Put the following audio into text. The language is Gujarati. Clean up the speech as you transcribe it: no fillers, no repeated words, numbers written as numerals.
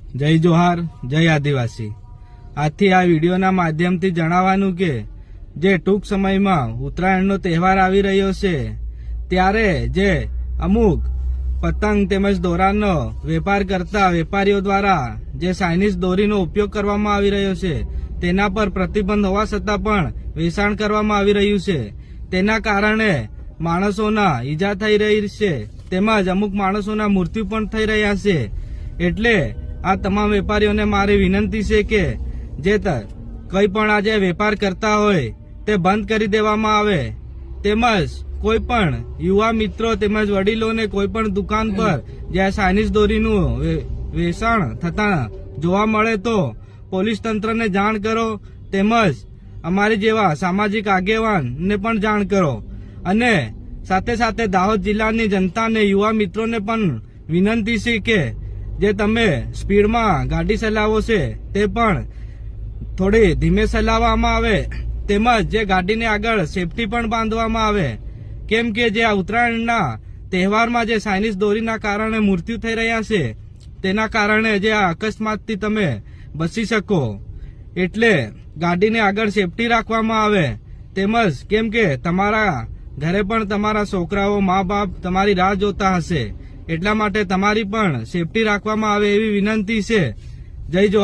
જય જોહાર, જય આદિવાસી। આથી આ વિડીયોના માધ્યમથી જણાવવાનું કે જે ટૂંક સમયમાં ઉત્તરાયણનો તહેવાર આવી રહ્યો છે ત્યારે જે અમુક પતંગ તેમજ દોરાનો વેપાર કરતા વેપારીઓ દ્વારા જે ચાઇનીઝ દોરીનો ઉપયોગ કરવામાં આવી રહ્યો છે તેના પર પ્રતિબંધ હોવા છતાં પણ વેચાણ કરવામાં આવી રહ્યું છે। તેના કારણે માણસોના ઈજા થઈ રહી છે તેમજ અમુક માણસોના મૃત્યુ પણ થઈ રહ્યા છે। એટલે આ તમામ વેપારીઓને મારી વિનંતી છે કે જે કંઈ પણ આજે વેપાર કરતા હોય તે બંધ કરી દેવામાં આવે તેમજ કોઈ પણ યુવા મિત્રો તેમજ વડીલોને કોઈ પણ દુકાન પર જ્યાં ચાઇનીઝ દોરીનું વેચાણ થતા જોવા મળે તો પોલીસ તંત્રને જાણ કરો તેમજ અમારી જેવા સામાજિક આગેવાનને પણ જાણ કરો અને સાથે સાથે દાહોદ જિલ્લાની જનતાને યુવા મિત્રોને પણ વિનંતી છે કે જે તમે સ્પીડમાં ગાડી ચલાવો છે તે પણ થોડી ધીમે ચલાવવામાં આવે તેમજ જે ગાડીને આગળ સેફટી પણ બાંધવામાં આવે કેમ કે જે આ ઉત્તરાયણના તહેવારમાં જે ચાઇનીઝ દોરીના કારણે મૃત્યુ થઈ રહ્યા છે તેના કારણે જે આ અકસ્માતથી તમે બચી શકો એટલે ગાડીને આગળ સેફટી રાખવામાં આવે તેમજ કેમ કે તમારા ઘરે પણ તમારા છોકરાઓ મા બાપ તમારી રાહ જોતા હશે એટલા માટે તમારી પણ સેફટી રાખવામાં આવે એવી વિનંતી છે। જય જોહાર।